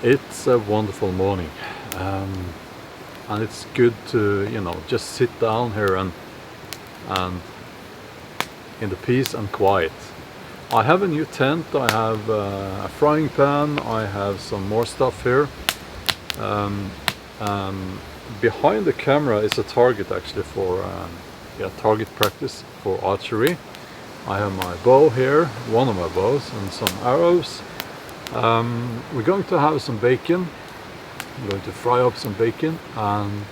It's a wonderful morning, and it's good to, just sit down here and in the peace and quiet. I have a new tent, I have a frying pan, I have some more stuff here. Behind the camera is a target actually for target practice for archery. I have my bow here, one of my bows, and some arrows. We're going to have some bacon. I'm going to fry up some bacon, and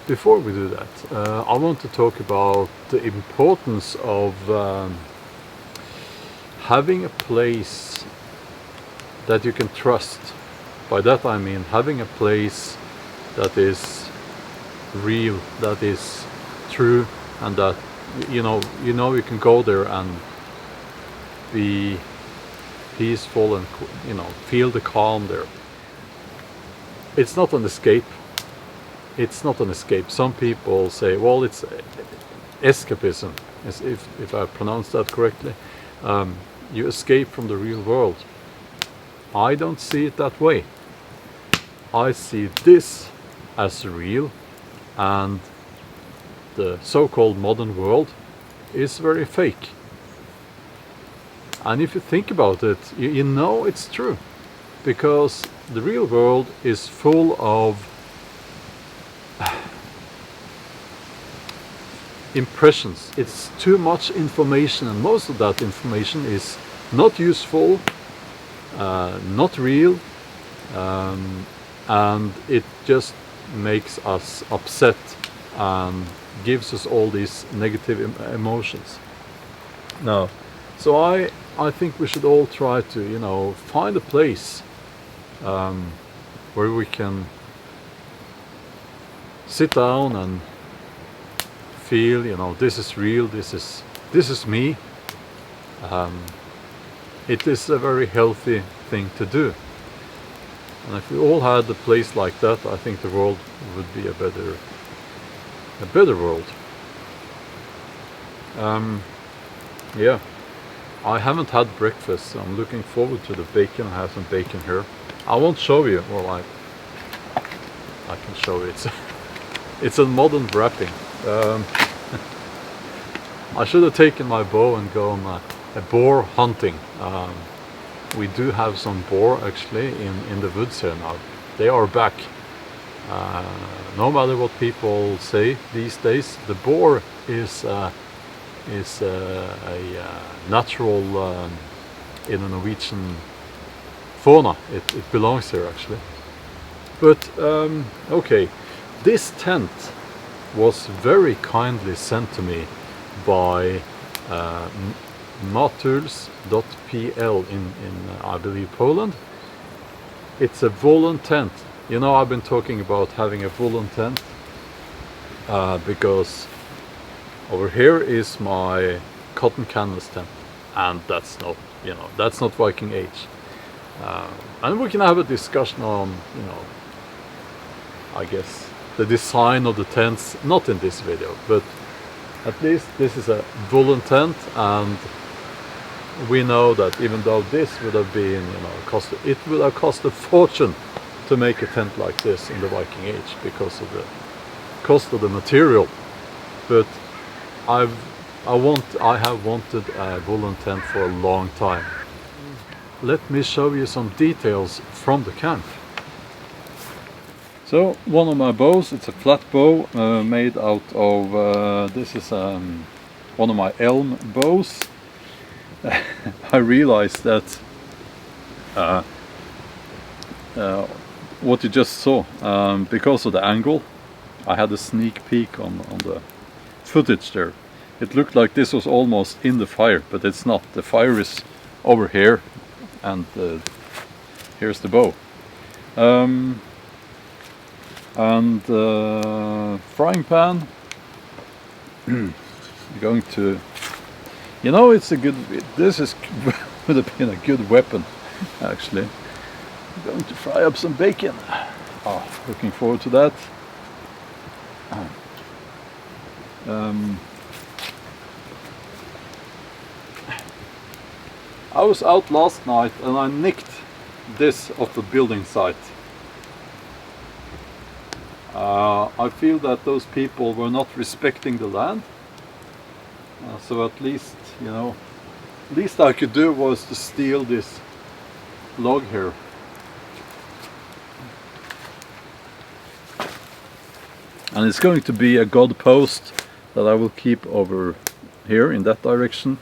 before we do that, I want to talk about the importance of having a place that you can trust. By that I mean having a place that is real, that is true, and that you can go there and be peaceful and feel the calm there. It's not an escape. It's not an escape. Some people say, well, it's escapism, if I pronounce that correctly. You escape from the real world. I don't see it that way. I see this as real, and the so-called modern world is very fake. And if you think about it, you know it's true, because the real world is full of impressions. It's too much information, and most of that information is not useful, not real, and it just makes us upset and gives us all these negative emotions. Now, so I think we should all try to find a place where we can sit down and feel this is real, this is me. It is a very healthy thing to do, and if we all had a place like that, I think the world would be a better world. I haven't had breakfast, so I'm looking forward to the bacon. I have some bacon here. I won't show you. Well, I can show you. It's a modern wrapping. I should have taken my bow and gone a boar hunting. We do have some boar actually in the woods here now. They are back. No matter what people say these days, the boar is a natural in a Norwegian fauna. It belongs here actually. But okay, this tent was very kindly sent to me by matuls.pl in I believe Poland. It's a woolen tent. I've been talking about having a woolen tent because over here is my cotton canvas tent, and that's not Viking age. And we can have a discussion on I guess the design of the tents, not in this video, but at least this is a woolen tent, and we know that even though this would have been it would have cost a fortune to make a tent like this in the Viking age because of the cost of the material. But I have wanted a woolen tent for a long time. Let me show you some details from the camp. So one of my bows, it's a flat bow made out of this is one of my elm bows. I realized that what you just saw, because of the angle, I had a sneak peek on the footage there. It looked like this was almost in the fire, but it's not. The fire is over here, and here's the bow. And frying pan. Going to, it's a good. This would have been a good weapon, actually. I'm going to fry up some bacon. Oh, looking forward to that. I was out last night and I nicked this off the building site. I feel that those people were not respecting the land. So at least, you know, least I could do was to steal this log here. And it's going to be a god post that I will keep over here in that direction.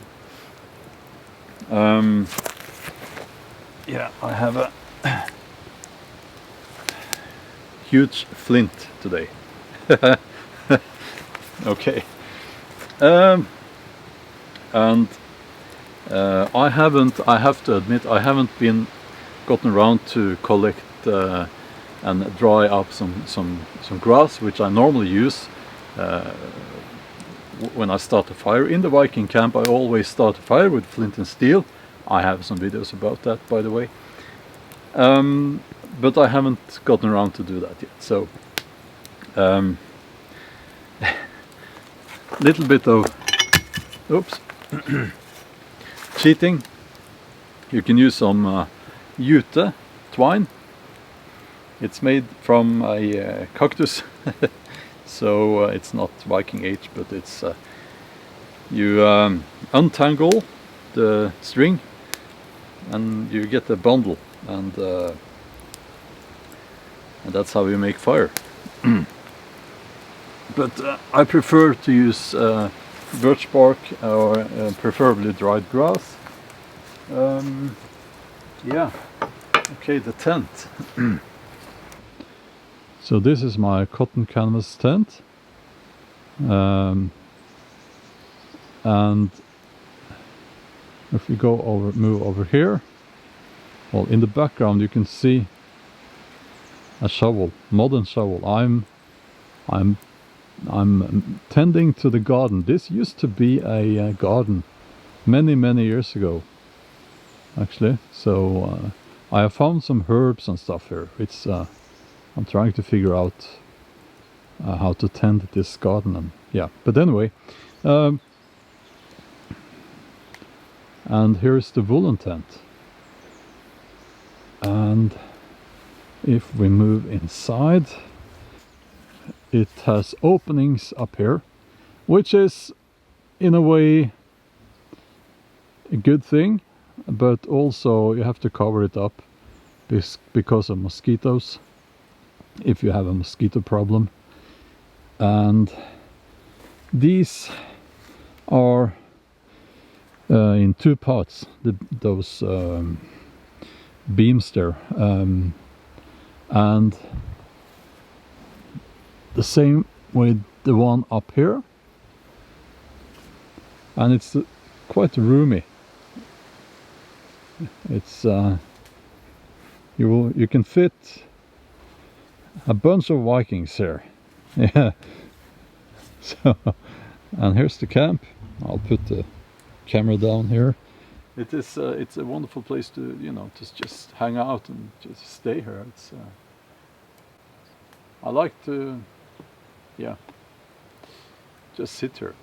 Yeah, I have a huge flint today. Okay. And I have to admit, I haven't gotten around to collect and dry up some grass, which I normally use when I start a fire. In the Viking camp I always start a fire with flint and steel. I have some videos about that, by the way. But I haven't gotten around to do that yet. So little bit of oops cheating. You can use some jute twine. It's made from a cactus. So it's not Viking age, but it's you untangle the string and you get a bundle, and that's how you make fire. But I prefer to use birch bark or preferably dried grass. Yeah, okay, the tent. So this is my cotton canvas tent, and if we move over here, well, in the background you can see a shovel, modern shovel. I'm tending to the garden. This used to be a garden many years ago, actually. So I have found some herbs and stuff here. It's I'm trying to figure out how to tend this garden, and yeah. But anyway, and here's the woolen tent. And if we move inside, it has openings up here, which is in a way a good thing, but also you have to cover it up because of mosquitoes, if you have a mosquito problem. And these are in two parts, those beams there, and the same with the one up here, and it's quite roomy. It's you can fit a bunch of Vikings here. Yeah. So, and here's the camp. I'll put the camera down here. It is it's a wonderful place to, you know, to just hang out and just stay here. It's I like to, yeah, just sit here.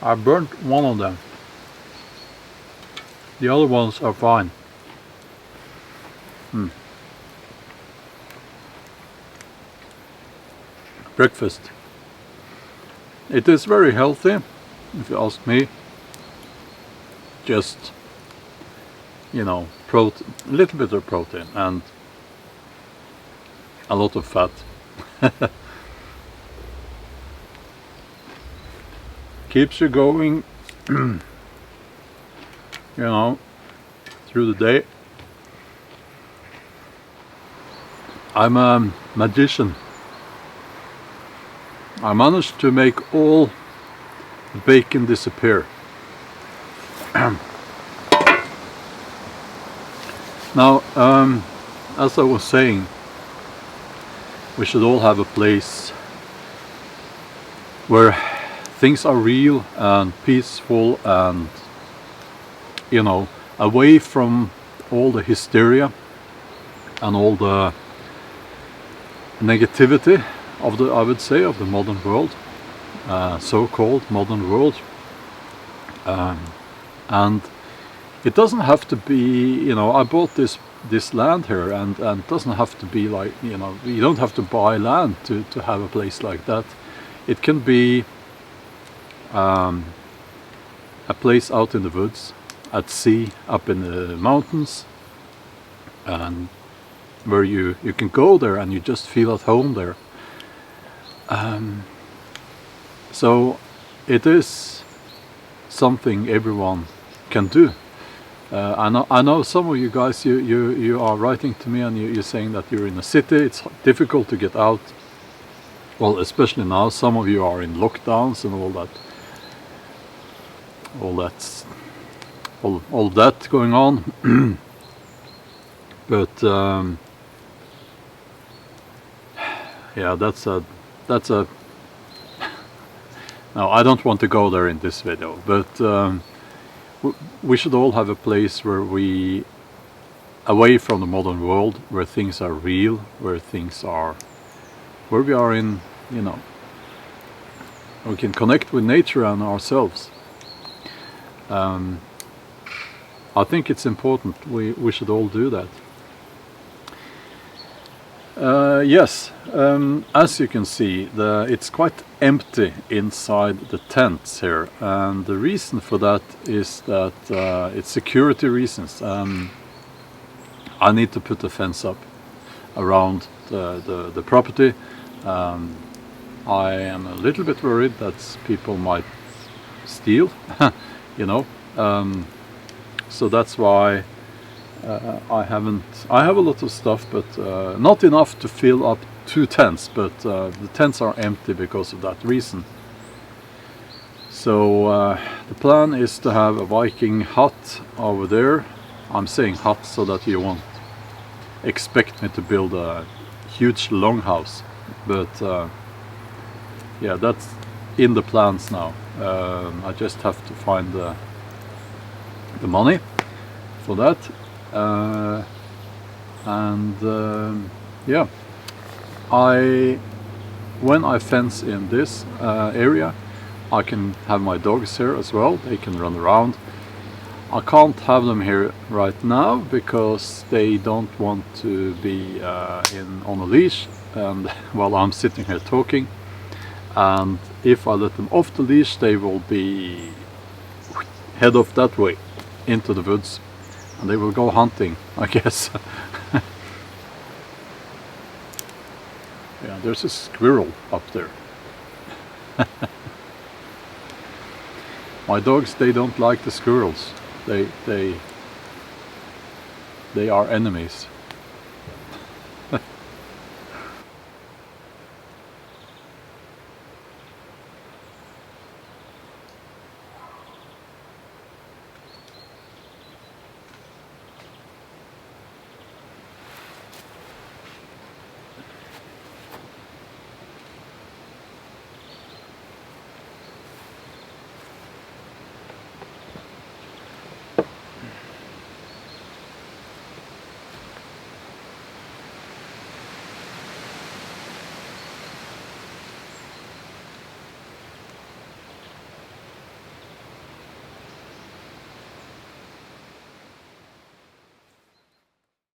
I burnt one of them. The other ones are fine. Breakfast. It is very healthy, if you ask me. Just, you know, a little bit of protein and a lot of fat. Keeps you going, you know, through the day. I'm a magician. I managed to make all the bacon disappear. Now, as I was saying, we should all have a place where things are real and peaceful and, you know, away from all the hysteria and all the negativity of the, I would say, of the modern world, so-called modern world. And it doesn't have to be, you know, I bought this land here, and it doesn't have to be like, you know, you don't have to buy land to have a place like that. It can be a place out in the woods, at sea, up in the mountains, and where you can go there and you just feel at home there. So it is something everyone can do. I know some of you guys, you are writing to me and you're saying that you're in a city, it's difficult to get out. Well, especially now, some of you are in lockdowns and all that going on. But yeah, that's a no, I don't want to go there in this video, but we should all have a place where we, away from the modern world, where things are real, where we are in, you know, we can connect with nature and ourselves. I think it's important. We should all do that. Yes, as you can see, it's quite empty inside the tents here, and the reason for that is that it's security reasons. I need to put a fence up around the property. I am a little bit worried that people might steal, you know, so that's why I have a lot of stuff, but not enough to fill up 2 tents, but the tents are empty because of that reason. So the plan is to have a Viking hut over there. I'm saying hut so that you won't expect me to build a huge longhouse, but yeah, that's in the plans now. I just have to find the money for that. Yeah, when I fence in this area, I can have my dogs here as well. They can run around. I can't have them here right now because they don't want to be on a leash, and while I'm sitting here talking. And if I let them off the leash, they will be head off that way into the woods, and they will go hunting, I guess. Yeah, there's a squirrel up there. My dogs, they don't like the squirrels. They are enemies.